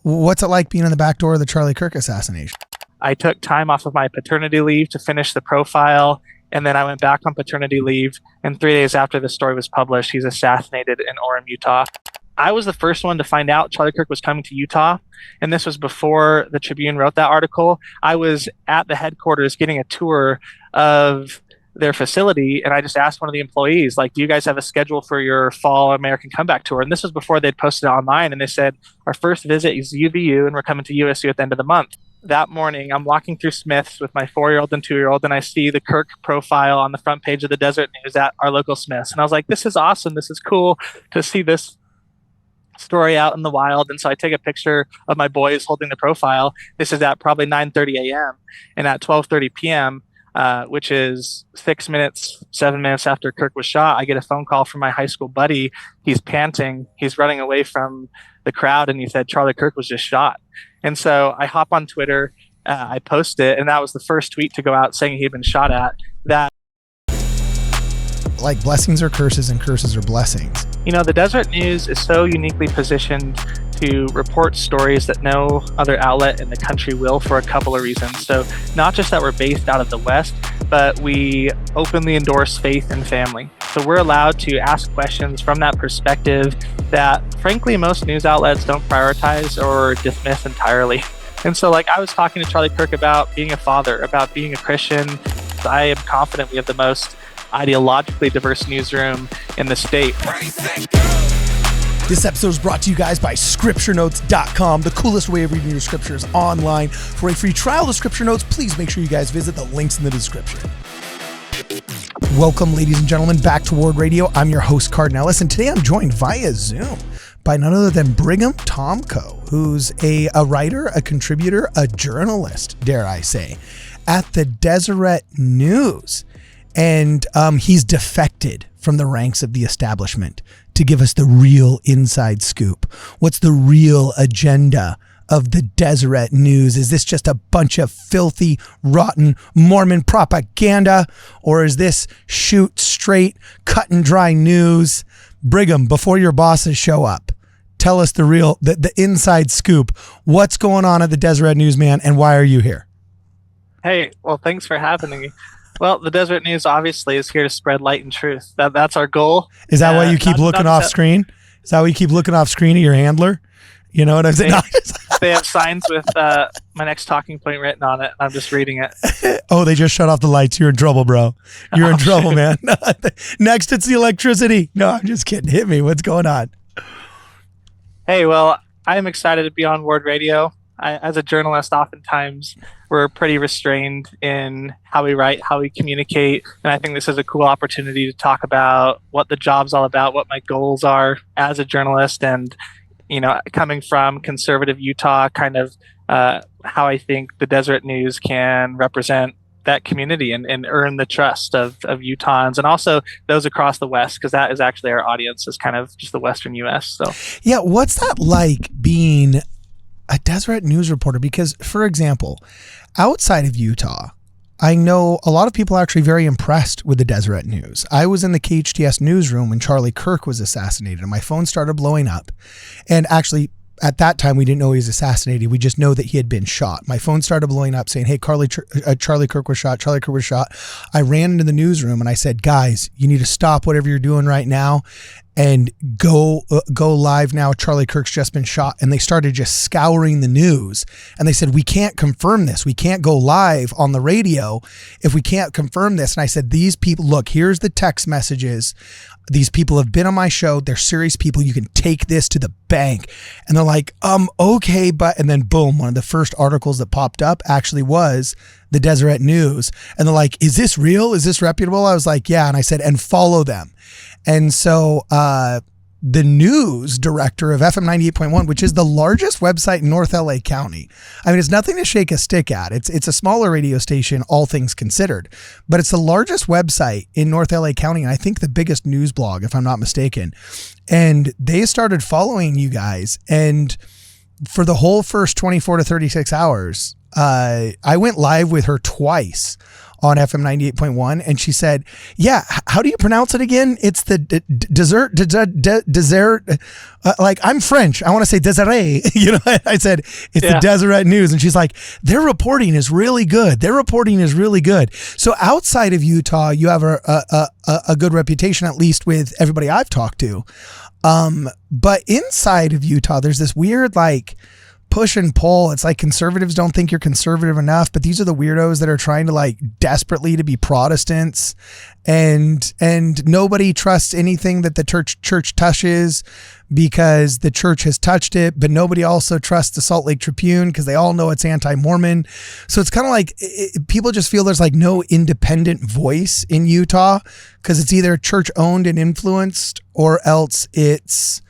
what's it like being in the back door of the Charlie Kirk assassination? I took time off of my paternity leave to finish the profile, and then I went back on paternity leave, and 3 days after the story was published, he's assassinated in Orem, Utah. I was the first one to find out Charlie Kirk was coming to Utah, and this was before the Tribune wrote that article. I was at the headquarters getting a tour of their facility, and I just asked one of the employees, like, do you guys have a schedule for your fall American Comeback Tour? And this was before they'd posted it online, and they said, our first visit is UVU, and we're coming to USU at the end of the month. That morning, I'm walking through Smith's with my 4-year-old and 2-year-old, and I see the Kirk profile on the front page of the Deseret News at our local Smith's. And I was like, this is awesome. This is cool to see this story out in the wild. And so I take a picture of my boys holding the profile. This is at probably 9:30 a.m. And at 12:30 p.m., which is 7 minutes after Kirk was shot, I get a phone call from my high school buddy. He's panting. He's running away from the crowd, and he said, Charlie Kirk was just shot. And so I hop on Twitter, I post it, and that was the first tweet to go out saying he'd been shot at. That, like, blessings are curses and curses are blessings. You know, the Deseret News is so uniquely positioned to report stories that no other outlet in the country will, for a couple of reasons. So not just that we're based out of the West, but we openly endorse faith and family. So we're allowed to ask questions from that perspective that, frankly, most news outlets don't prioritize or dismiss entirely. And so, like, I was talking to Charlie Kirk about being a father, about being a Christian. I am confident we have the most ideologically diverse newsroom in the state. This episode is brought to you guys by ScriptureNotes.com, the coolest way of reading your scriptures online. For a free trial of Scripture Notes, please make sure you guys visit the links in the description. Welcome, ladies and gentlemen, back to Ward Radio. I'm your host, Cardinellis, and today I'm joined via Zoom by none other than Brigham Tomko, who's a writer, a contributor, a journalist, dare I say, at the Deseret News. And he's defected from the ranks of the establishment to give us the real inside scoop. What's the real agenda of the Deseret News? Is this just a bunch of filthy, rotten Mormon propaganda? Or is this shoot straight, cut and dry news? Brigham, before your bosses show up, tell us the real, the inside scoop. What's going on at the Deseret News, man, and why are you here? Hey, well, thanks for having me. Well, the Deseret News obviously is here to spread light and truth. That's our goal. Is that why you keep looking off screen? Is that why you keep looking off screen at your handler? You know what I'm saying? They have signs with my next talking point written on it. I'm just reading it. Oh, they just shut off the lights. You're in trouble, bro. You're in trouble, man. Next, it's the electricity. No, I'm just kidding. Hit me. What's going on? Hey, well, I'm excited to be on Ward Radio. As a journalist, oftentimes we're pretty restrained in how we write, how we communicate. And I think this is a cool opportunity to talk about what the job's all about, what my goals are as a journalist. And, you know, coming from conservative Utah, kind of how I think the Deseret News can represent that community and earn the trust of Utahns and also those across the West, because that is actually our audience, is kind of just the Western U.S. So, yeah, what's that like being a Deseret News reporter? Because, for example, outside of Utah, I know a lot of people are actually very impressed with the Deseret News. I was in the KHTS newsroom when Charlie Kirk was assassinated, and my phone started blowing up. And actually, at that time, we didn't know he was assassinated. We just know that he had been shot. My phone started blowing up saying, hey, Charlie Kirk was shot. Charlie Kirk was shot. I ran into the newsroom and I said, guys, you need to stop whatever you're doing right now and go live now. Charlie Kirk's just been shot. And they started just scouring the news. And they said, we can't confirm this. We can't go live on the radio if we can't confirm this. And I said, these people, look, here's the text messages. These people have been on my show. They're serious people. You can take this to the bank. And they're like, okay, but, and then boom, one of the first articles that popped up actually was the Deseret News. And they're like, is this real? Is this reputable? I was like, yeah. And I said, and follow them. And so, the news director of FM 98.1, which is the largest website in North LA County. I mean, it's nothing to shake a stick at. It's a smaller radio station, all things considered, but it's the largest website in North LA County. And I think the biggest news blog, if I'm not mistaken. And they started following you guys. And for the whole first 24 to 36 hours, I went live with her twice on FM 98.1. And she said, yeah, how do you pronounce it again? It's the Deseret. Like, I'm French. I want to say Deseret. You know, I said, it's the Deseret News. And she's like, their reporting is really good. Their reporting is really good. So outside of Utah, you have a good reputation, at least with everybody I've talked to. But inside of Utah, there's this weird, like, push and pull. It's like conservatives don't think you're conservative enough, but these are the weirdos that are trying to, like, desperately to be Protestants, and nobody trusts anything that the church touches because the church has touched it, but nobody also trusts the Salt Lake Tribune because they all know it's anti-Mormon. So it's kind of like people just feel there's, like, no independent voice in Utah because it's either church owned and influenced or else it's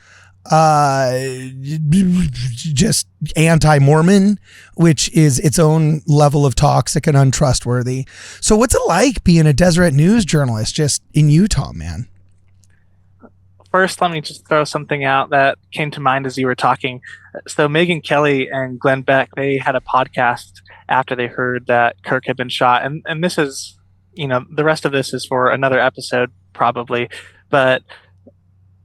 just anti-Mormon, which is its own level of toxic and untrustworthy. So what's it like being a Deseret News journalist just in Utah, man? First, let me just throw something out that came to mind as you were talking. So Megyn Kelly and Glenn Beck, they had a podcast after they heard that Kirk had been shot. And this is, you know, the rest of this is for another episode probably, but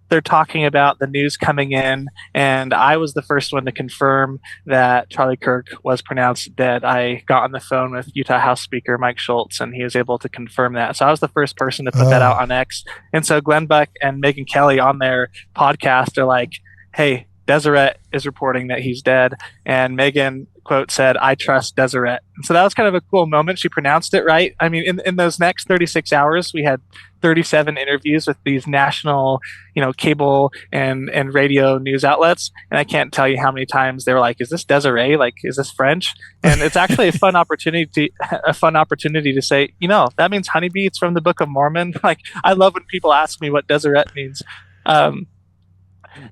they're talking about the news coming in, and I was the first one to confirm that Charlie Kirk was pronounced dead. I got on the phone with Utah House Speaker Mike Schultz, and he was able to confirm that. So I was the first person to put that out on X. And so Glenn Beck and Megyn Kelly on their podcast are like, hey, Deseret is reporting that he's dead. And Megyn, quote, said, I trust Deseret. And so that was kind of a cool moment. She pronounced it right. I mean, in those next 36 hours, we had 37 interviews with these national, you know, cable and radio news outlets. And I can't tell you how many times they were like, is this Deseret? Like, is this French? And it's actually a fun opportunity to say, you know, that means honeybee. It's from the Book of Mormon. Like, I love when people ask me what Deseret means.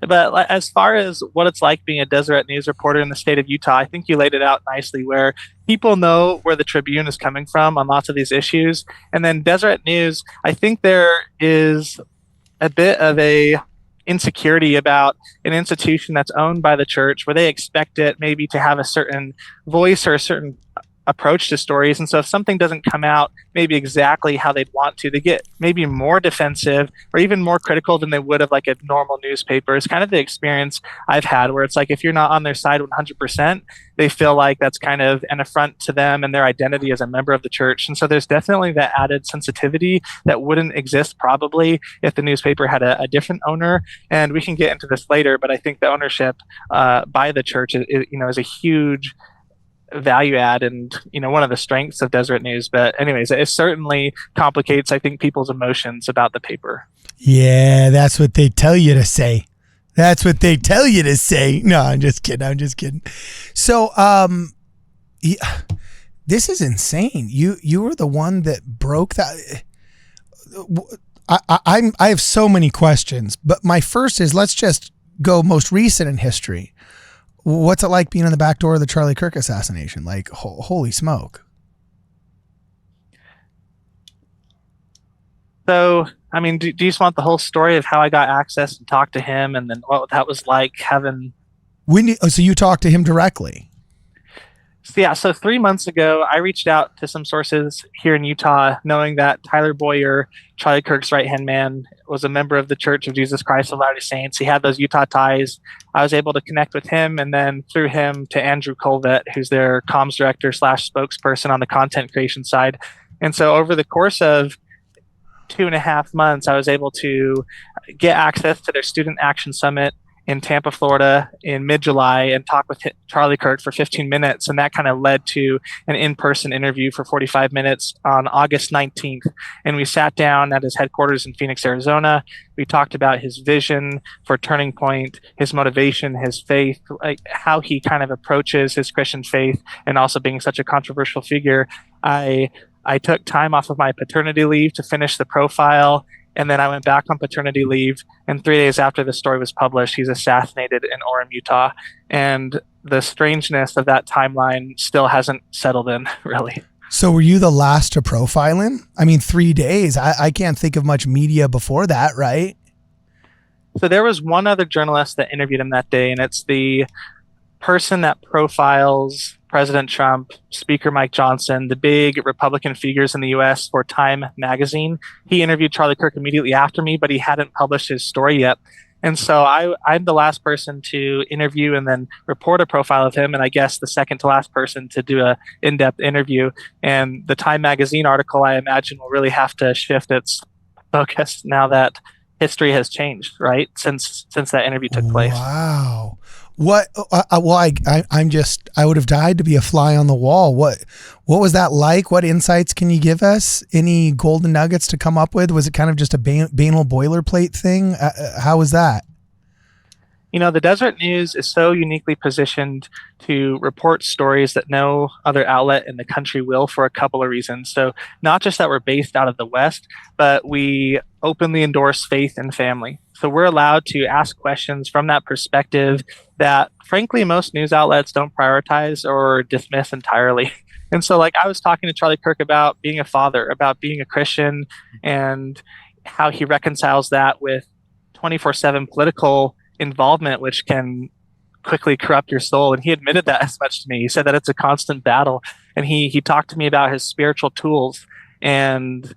But as far as what it's like being a Deseret News reporter in the state of Utah, I think you laid it out nicely, where people know where the Tribune is coming from on lots of these issues. And then Deseret News, I think there is a bit of a insecurity about an institution that's owned by the church, where they expect it maybe to have a certain voice or a certain approach to stories. And so if something doesn't come out maybe exactly how they'd want to, they get maybe more defensive or even more critical than they would of like a normal newspaper. It's kind of the experience I've had, where it's like if you're not on their side 100%, they feel like that's kind of an affront to them and their identity as a member of the church. And so there's definitely that added sensitivity that wouldn't exist probably if the newspaper had a different owner. And we can get into this later, but I think the ownership by the church is a huge value add and, you know, one of the strengths of Deseret News. But anyways, it certainly complicates, I think, people's emotions about the paper. Yeah, that's what they tell you to say. That's what they tell you to say. No, I'm just kidding. So, this is insane. You were the one that broke that. I have so many questions, but my first is, let's just go most recent in history. What's it like being in the back door of the Charlie Kirk assassination? Like, holy smoke. So, I mean, do you just want the whole story of how I got access and talked to him, and then what that was like having... So you talked to him directly? So 3 months ago, I reached out to some sources here in Utah, knowing that Tyler Boyer, Charlie Kirk's right-hand man, was a member of the Church of Jesus Christ of Latter-day Saints. He had those Utah ties. I was able to connect with him, and then through him to Andrew Colvett, who's their comms director / spokesperson on the content creation side. And so over the course of 2.5 months, I was able to get access to their Student Action Summit in Tampa, Florida in mid-July and talk with Charlie Kirk for 15 minutes. And that kind of led to an in-person interview for 45 minutes on August 19th. And we sat down at his headquarters in Phoenix, Arizona. We talked about his vision for Turning Point, his motivation, his faith, like how he kind of approaches his Christian faith, and also being such a controversial figure. I took time off of my paternity leave to finish the profile. And then I went back on paternity leave. And 3 days after the story was published, he's assassinated in Orem, Utah. And the strangeness of that timeline still hasn't settled in, really. So were you the last to profile him? I mean, 3 days. I can't think of much media before that, right? So there was one other journalist that interviewed him that day, and it's the person that profiles President Trump, Speaker Mike Johnson, the big Republican figures in the US for Time magazine. He interviewed Charlie Kirk immediately after me, but he hadn't published his story yet. And so I'm the last person to interview and then report a profile of him, and I guess the second to last person to do a in-depth interview. And the Time magazine article, I imagine, will really have to shift its focus now that history has changed, right? Since that interview took place. Wow. What? I would have died to be a fly on the wall. What was that like? What insights can you give us? Any golden nuggets to come up with? Was it kind of just a banal boilerplate thing? How was that? You know, the Deseret News is so uniquely positioned to report stories that no other outlet in the country will, for a couple of reasons. So not just that we're based out of the West, but we openly endorse faith and family. So we're allowed to ask questions from that perspective that, frankly, most news outlets don't prioritize or dismiss entirely. And so, like, I was talking to Charlie Kirk about being a father, about being a Christian, and how he reconciles that with 24/7 political involvement, which can quickly corrupt your soul. And he admitted that as much to me. He said that it's a constant battle. And he talked to me about his spiritual tools and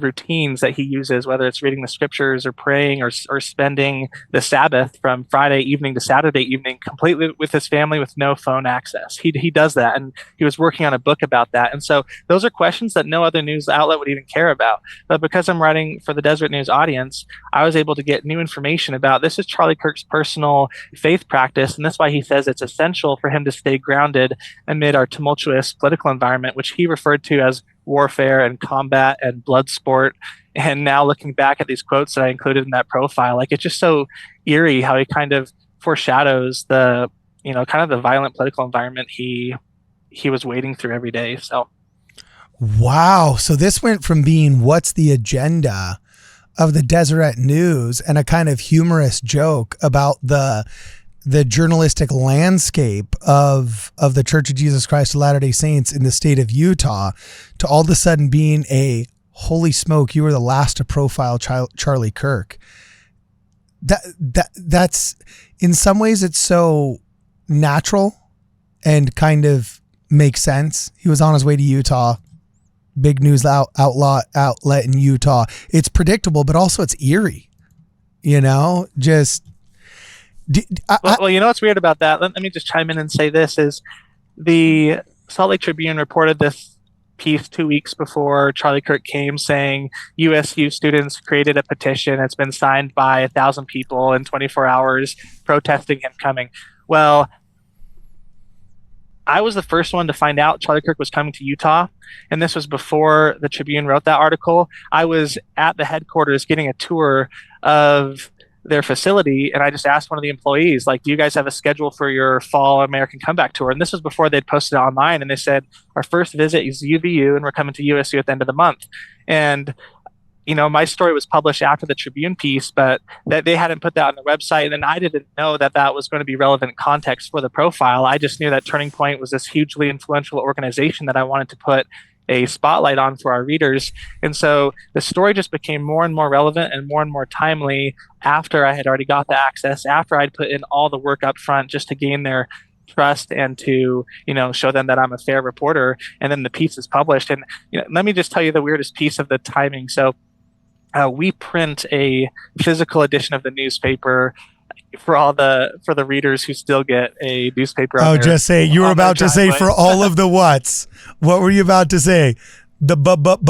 routines that he uses, whether it's reading the scriptures or praying or spending the Sabbath from Friday evening to Saturday evening completely with his family with no phone access. He does that, and he was working on a book about that. And so those are questions that no other news outlet would even care about. But because I'm writing for the Deseret News audience, I was able to get new information about this is Charlie Kirk's personal faith practice, and that's why he says it's essential for him to stay grounded amid our tumultuous political environment, which he referred to as warfare and combat and blood sport. And now looking back at these quotes that I included in that profile, like, it's just so eerie how he kind of foreshadows the, you know, kind of the violent political environment he was wading through every day. So wow. So this went from being what's the agenda of the Deseret News and a kind of humorous joke about the journalistic landscape of the Church of Jesus Christ of Latter-day Saints in the state of Utah to all of a sudden being a holy smoke, you were the last to profile Charlie Kirk. That's in some ways it's so natural and kind of makes sense. He was on his way to Utah, big news outlet in Utah. It's predictable, but also it's eerie, you know, just well, you know what's weird about that? Let me just chime in and say this is the Salt Lake Tribune reported this piece 2 weeks before Charlie Kirk came saying USU students created a petition. It's been signed by 1,000 people in 24 hours protesting him coming. Well, I was the first one to find out Charlie Kirk was coming to Utah, and this was before the Tribune wrote that article. I was at the headquarters getting a tour of their facility, and I just asked one of the employees, like, do you guys have a schedule for your fall American comeback tour? And this was before they'd posted it online, and they said, our first visit is UVU, and we're coming to USU at the end of the month. And, you know, my story was published after the Tribune piece, but that they hadn't put that on the website, and I didn't know that that was going to be relevant context for the profile. I just knew that Turning Point was this hugely influential organization that I wanted to put a spotlight on for our readers. And so the story just became more and more relevant and more timely after I had already got the access, after I'd put in all the work up front just to gain their trust and to, you know, show them that I'm a fair reporter. And then the piece is published. And, you know, let me just tell you the weirdest piece of the timing. So we print a physical edition of the newspaper for the readers who still get a newspaper. Oh, just say you were about to say for all of the whats. What were you about to say? The but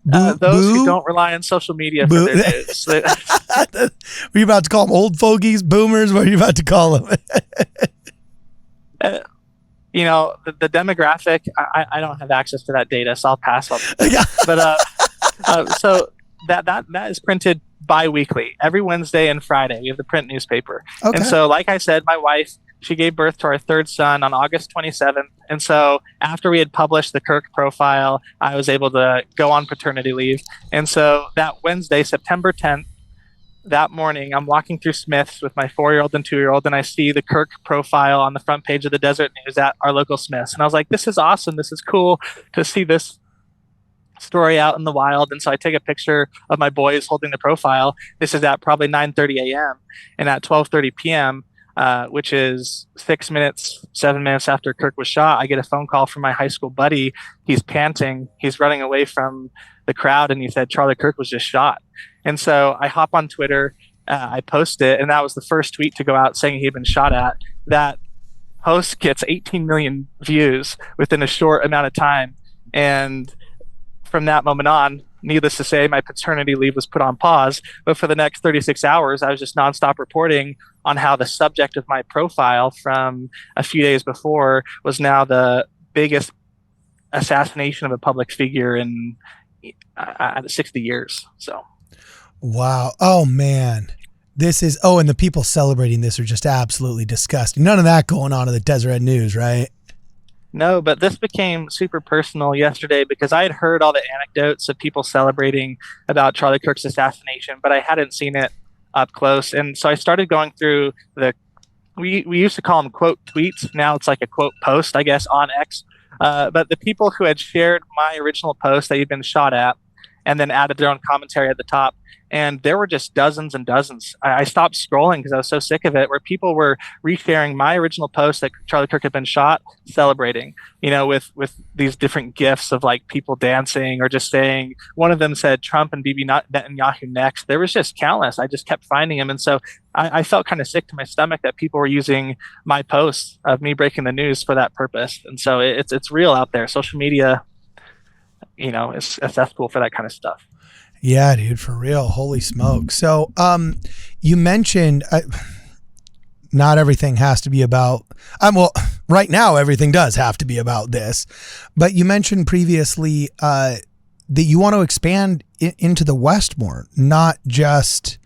those who don't rely on social media for their news. Were you about to call them old fogies, boomers? What are you about to call them? You know, the demographic. I don't have access to that data, so I'll pass on. But so that is printed bi-weekly, every Wednesday and Friday. We have the print newspaper. Okay. And so, like I said, my wife, she gave birth to our third son on August 27th. And so after we had published the Kirk profile, I was able to go on paternity leave. And so that Wednesday, September 10th, that morning, I'm walking through Smith's with my 4-year-old and 2-year-old, and I see the Kirk profile on the front page of the Deseret News at our local Smith's. And I was like, this is awesome. This is cool to see this story out in the wild. And so I take a picture of my boys holding the profile. This is at probably 9:30 a.m. And at 12:30 p.m., which is 6 minutes, 7 minutes after Kirk was shot. I get a phone call from my high school buddy. He's panting. He's running away from the crowd, and he said, Charlie Kirk was just shot. And so I hop on Twitter, I post it, and that was the first tweet to go out saying he'd been shot at. That post gets 18 million views within a short amount of time. And from that moment on, needless to say, my paternity leave was put on pause. But for the next 36 hours, I was just nonstop reporting on how the subject of my profile from a few days before was now the biggest assassination of a public figure in 60 years. So, wow. Oh, man. And the people celebrating this are just absolutely disgusting. None of that going on in the Deseret News, right? No, but this became super personal yesterday because I had heard all the anecdotes of people celebrating about Charlie Kirk's assassination, but I hadn't seen it up close. And so I started going through we used to call them quote tweets. Now it's like a quote post, I guess, on X. But the people who had shared my original post that he'd been shot at and then added their own commentary at the top. And there were just dozens and dozens. I stopped scrolling because I was so sick of it, where people were resharing my original post that Charlie Kirk had been shot, celebrating, with these different gifs of like people dancing or just saying, one of them said Trump and Bibi Netanyahu next. There was just countless. I just kept finding them. And so I felt kind of sick to my stomach that people were using my posts of me breaking the news for that purpose. And so it's real out there. Social media, is a cesspool for that kind of stuff. Yeah, dude, for real. Holy smoke. So, you mentioned not everything has to be about, right now everything does have to be about this, but you mentioned previously, that you want to expand into the West more, not just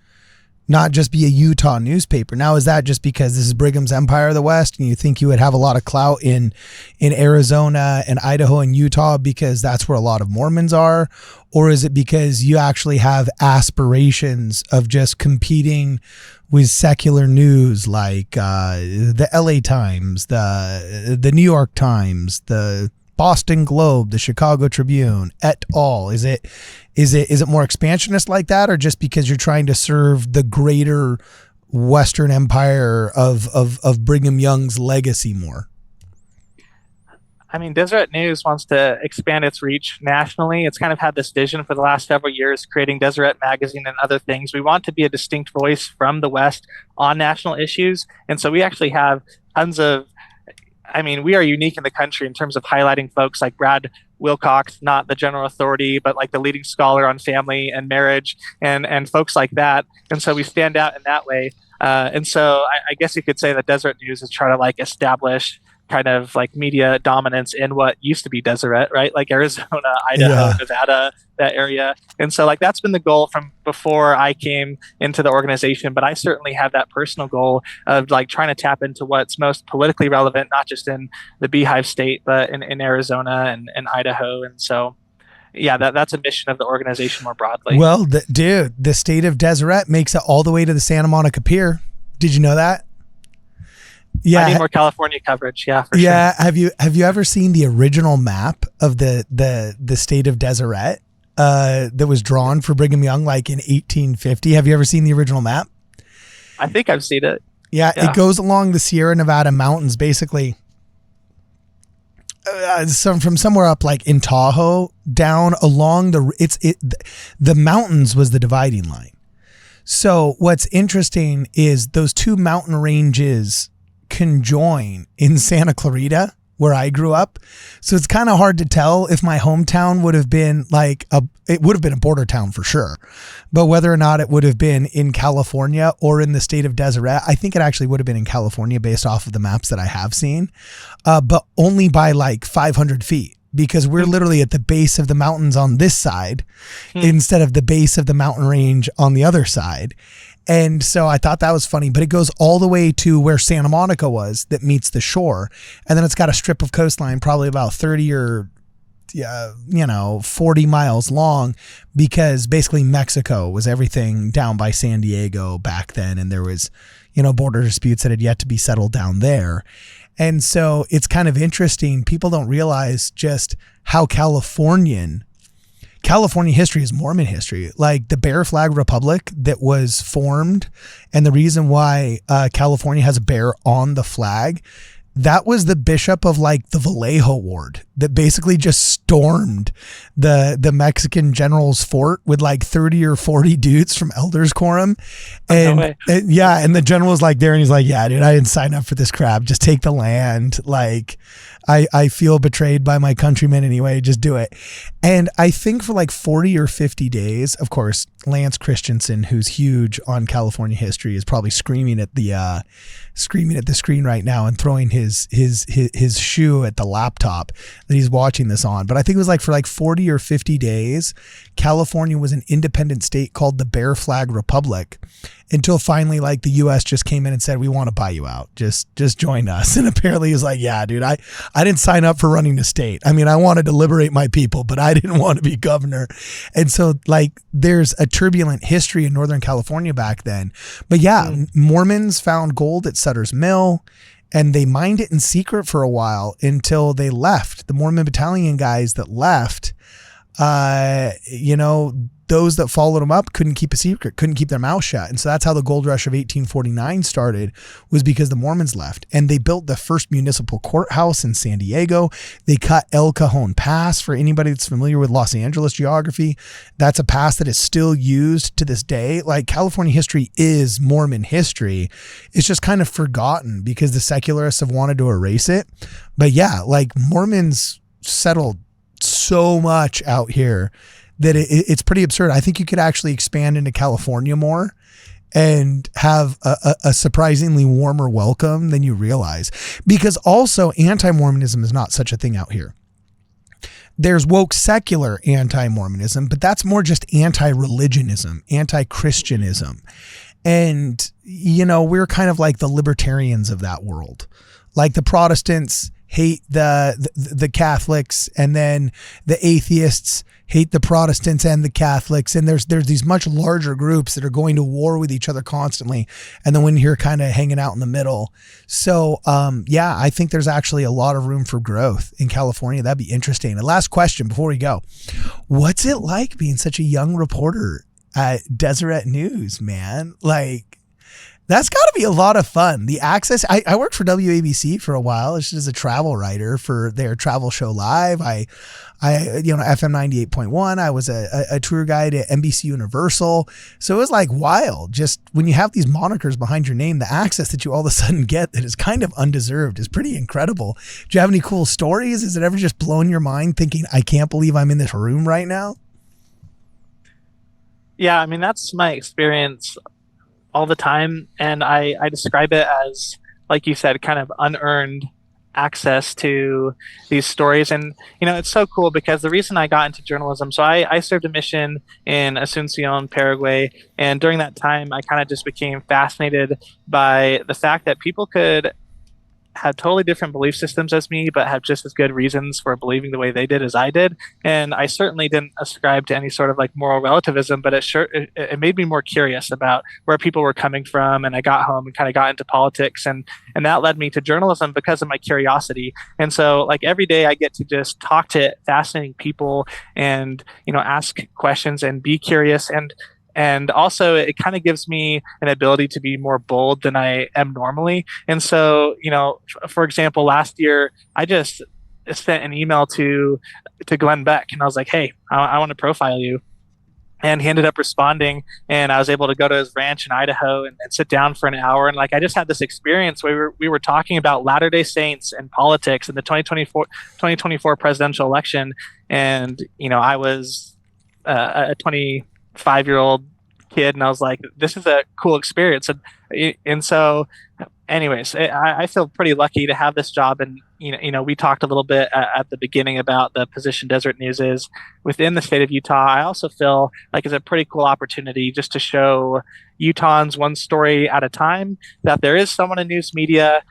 be a Utah newspaper. Now, is that just because this is Brigham's Empire of the West and you think you would have a lot of clout in Arizona and Idaho and Utah because that's where a lot of Mormons are? Or is it because you actually have aspirations of just competing with secular news like the LA Times, the New York Times, the Boston Globe, the Chicago Tribune, et al. Is it more expansionist like that, or just because you're trying to serve the greater Western Empire of Brigham Young's legacy more? I mean, Deseret News wants to expand its reach nationally. It's kind of had this vision for the last several years, creating Deseret Magazine and other things. We want to be a distinct voice from the West on national issues. And so we actually have tons of, we are unique in the country in terms of highlighting folks like Brad Wilcox, not the general authority, but like the leading scholar on family and marriage and folks like that. And so we stand out in that way. And so I guess you could say that Deseret News is trying to like establish kind of like media dominance in what used to be Deseret, right? Like Arizona, Idaho, Nevada, that area. And so like that's been the goal from before I came into the organization, but I certainly have that personal goal of like trying to tap into what's most politically relevant, not just in the Beehive State, but in Arizona and Idaho. And so yeah, that's a mission of the organization more broadly. Well, the state of Deseret makes it all the way to the Santa Monica Pier. Did you know that? Yeah, I need more California coverage. Yeah, for sure. Have you ever seen the original map of the state of Deseret that was drawn for Brigham Young like in 1850? Have you ever seen the original map? I think I've seen it. Yeah, it goes along the Sierra Nevada mountains, basically. From somewhere up like in Tahoe down along the mountains was the dividing line. So what's interesting is those two mountain ranges conjoin in Santa Clarita, where I grew up. So it's kind of hard to tell if my hometown would have been it would have been a border town for sure, but whether or not it would have been in California or in the state of Deseret, I think it actually would have been in California based off of the maps that I have seen, but only by like 500 feet. Because we're literally at the base of the mountains on this side instead of the base of the mountain range on the other side. And so I thought that was funny, but it goes all the way to where Santa Monica was that meets the shore. And then it's got a strip of coastline, probably about 30 or 40 miles long, because basically Mexico was everything down by San Diego back then. And there was, border disputes that had yet to be settled down there. And so it's kind of interesting. People don't realize just how Californian California history is Mormon history. Like the Bear Flag Republic that was formed, and the reason why California has a bear on the flag, that was the bishop of like the Vallejo ward that basically just stormed the Mexican general's fort with like 30 or 40 dudes from elders quorum. And and the general was like there and he's like, yeah, dude, I didn't sign up for this crap. Just take the land. Like I feel betrayed by my countrymen anyway. Just do it. And I think for like 40 or 50 days, of course, Lance Christensen, who's huge on California history, is probably screaming at the screen right now and throwing his shoe at the laptop that he's watching this on. But I think it was like for like 40 or 50 days, California was an independent state called the Bear Flag Republic, until finally like the US just came in and said, we want to buy you out. Just join us. And apparently he's like, yeah, dude, I didn't sign up for running the state. I mean, I wanted to liberate my people, but I didn't want to be governor. And so like there's a turbulent history in Northern California back then. But yeah, Mormons found gold at Sutter's Mill, and they mined it in secret for a while until they left. The Mormon battalion guys that left, those that followed them up couldn't keep a secret, couldn't keep their mouth shut. And so that's how the gold rush of 1849 started, was because the Mormons left. And they built the first municipal courthouse in San Diego. They cut El Cajon Pass. For anybody that's familiar with Los Angeles geography, that's a pass that is still used to this day. Like California history is Mormon history. It's just kind of forgotten because the secularists have wanted to erase it. But yeah, like Mormons settled so much out here that it's pretty absurd. I think you could actually expand into California more and have a surprisingly warmer welcome than you realize, because also anti-Mormonism is not such a thing out here. There's woke secular anti-Mormonism, but that's more just anti-religionism, anti-Christianism. And, we're kind of like the libertarians of that world. Like the Protestants hate the Catholics, and then the atheists hate the Protestants and the Catholics. And there's these much larger groups that are going to war with each other constantly. And then when you're kind of hanging out in the middle. So, I think there's actually a lot of room for growth in California. That'd be interesting. And last question before we go, what's it like being such a young reporter at Deseret News, man? Like, that's got to be a lot of fun. The access. I worked for WABC for a while, just as a travel writer for their travel show Live. I FM 98.1. I was a tour guide at NBC Universal. So it was like wild. Just when you have these monikers behind your name, the access that you all of a sudden get that is kind of undeserved is pretty incredible. Do you have any cool stories? Has it ever just blown your mind thinking, I can't believe I'm in this room right now? Yeah, I mean, that's my experience all the time. And I describe it as, like you said, kind of unearned access to these stories. And, it's so cool because the reason I got into journalism, so I served a mission in Asuncion, Paraguay. And during that time, I kind of just became fascinated by the fact that people could had totally different belief systems as me, but have just as good reasons for believing the way they did as I did. And I certainly didn't ascribe to any sort of like moral relativism, but it made me more curious about where people were coming from. And I got home and kind of got into politics, and that led me to journalism because of my curiosity. And so like every day I get to just talk to fascinating people and, ask questions and be curious. And also it kind of gives me an ability to be more bold than I am normally. And so, for example, last year, I just sent an email to Glenn Beck, and I was like, hey, I want to profile you. And he ended up responding, and I was able to go to his ranch in Idaho and sit down for an hour. And like, I just had this experience where we were talking about Latter-day Saints and politics and the 2024 presidential election. And, I was a 25-year-old kid, and I was like, this is a cool experience. And so anyways, I feel pretty lucky to have this job. And, we talked a little bit at the beginning about the position Deseret News is within the state of Utah. I also feel like it's a pretty cool opportunity just to show Utahns one story at a time, that there is someone in news media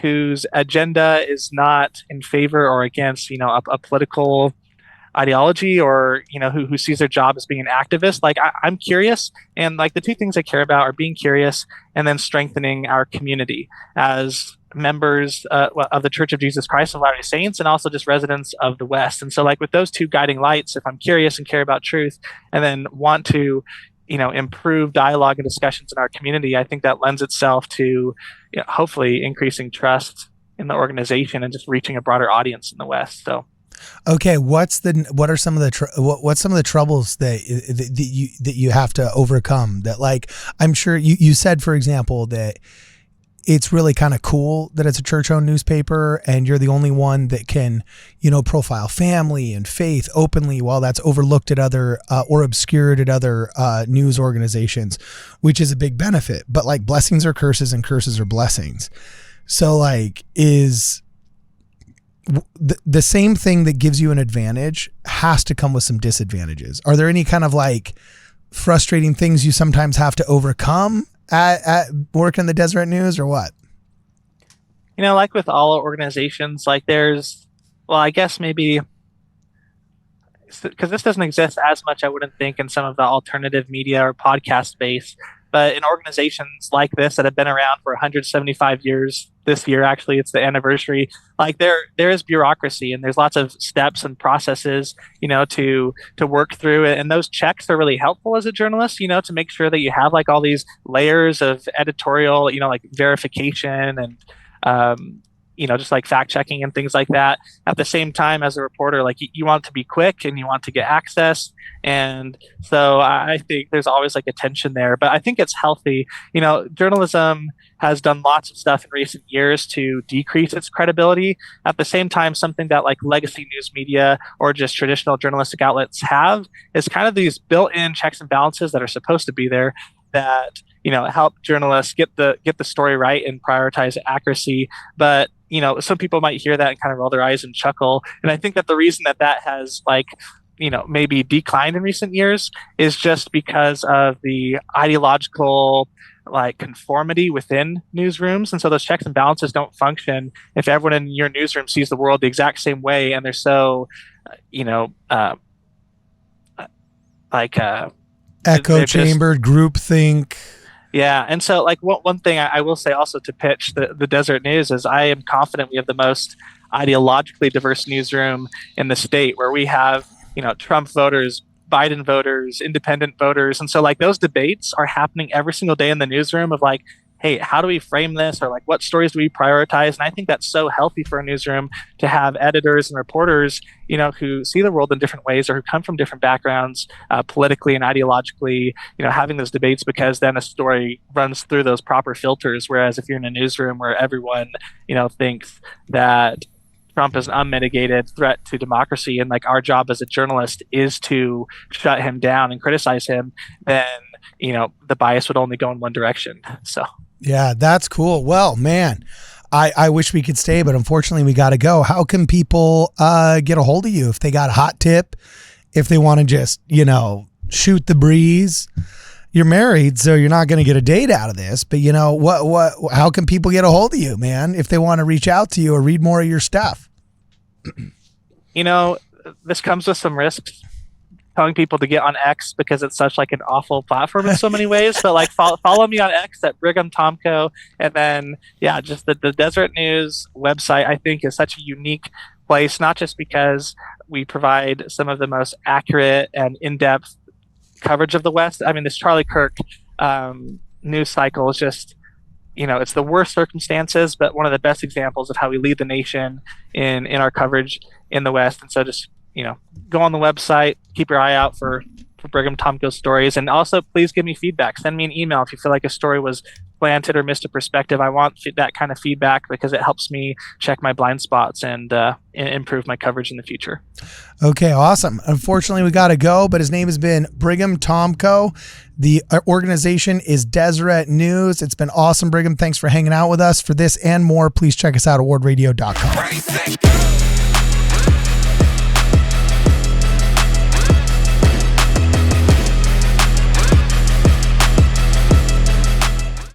whose agenda is not in favor or against, a political ideology, or who sees their job as being an activist. Like I'm curious, and like the two things I care about are being curious and then strengthening our community as members of the Church of Jesus Christ of Latter-day Saints, and also just residents of the West. And so, like, with those two guiding lights, if I'm curious and care about truth, and then want to, improve dialogue and discussions in our community, I think that lends itself to, hopefully increasing trust in the organization and just reaching a broader audience in the West. So. Okay, what are some of the what's some of the troubles that you have to overcome? That, like, I'm sure you said, for example, that it's really kind of cool that it's a church-owned newspaper and you're the only one that can, profile family and faith openly, while that's overlooked at other or obscured at other news organizations, which is a big benefit. But, like, blessings are curses and curses are blessings. So, like, is the same thing that gives you an advantage has to come with some disadvantages. Are there any kind of, like, frustrating things you sometimes have to overcome at working in the Deseret News, or what? Like with all organizations, like I guess maybe because this doesn't exist as much, I wouldn't think, in some of the alternative media or podcast space. But in organizations like this that have been around for 175 years, this year, actually, it's the anniversary, like there is bureaucracy and there's lots of steps and processes, to work through it. And those checks are really helpful as a journalist, to make sure that you have, like, all these layers of editorial, like verification and, just like fact checking and things like that. At the same time, as a reporter, like, you want to be quick and you want to get access. And so I think there's always, like, a tension there, but I think it's healthy. Journalism has done lots of stuff in recent years to decrease its credibility. At the same time, something that, like, legacy news media or just traditional journalistic outlets have is kind of these built-in checks and balances that are supposed to be there that, help journalists get the story right and prioritize accuracy. But, some people might hear that and kind of roll their eyes and chuckle. And I think that the reason that has, like, maybe declined in recent years is just because of the ideological, like, conformity within newsrooms. And so those checks and balances don't function if everyone in your newsroom sees the world the exact same way and they're so, echo chambered, groupthink. Yeah. And so, like, one thing I will say also to pitch the Deseret News is I am confident we have the most ideologically diverse newsroom in the state, where we have, Trump voters, Biden voters, independent voters. And so, like, those debates are happening every single day in the newsroom of, like, hey, how do we frame this? Or, like, what stories do we prioritize? And I think that's so healthy for a newsroom to have editors and reporters, who see the world in different ways or who come from different backgrounds, politically and ideologically, having those debates, because then a story runs through those proper filters. Whereas if you're in a newsroom where everyone, thinks that Trump is an unmitigated threat to democracy, and, like, our job as a journalist is to shut him down and criticize him, then, the bias would only go in one direction. So. Yeah, that's cool. Well, man, I wish we could stay, but unfortunately we got to go. How can people get a hold of you if they got a hot tip, if they want to just, shoot the breeze? You're married, so you're not going to get a date out of this, but how can people get a hold of you, man, if they want to reach out to you or read more of your stuff? This comes with some risks, telling people to get on X, because it's such, like, an awful platform in so many ways. But, like, follow me on X at Brigham Tomko. And then, yeah, just the Deseret News website, I think, is such a unique place, not just because we provide some of the most accurate and in-depth coverage of the West. I mean, this Charlie Kirk news cycle is just, it's the worst circumstances, but one of the best examples of how we lead the nation in our coverage in the West. And so just, go on the website, keep your eye out for Brigham Tomko stories. And also, please give me feedback. Send me an email if you feel like a story was planted or missed a perspective. I want that kind of feedback because it helps me check my blind spots and improve my coverage in the future. Okay, awesome. Unfortunately, we got to go, but his name has been Brigham Tomko. The organization is Deseret News. It's been awesome, Brigham. Thanks for hanging out with us. For this and more, please check us out at WardRadio.com.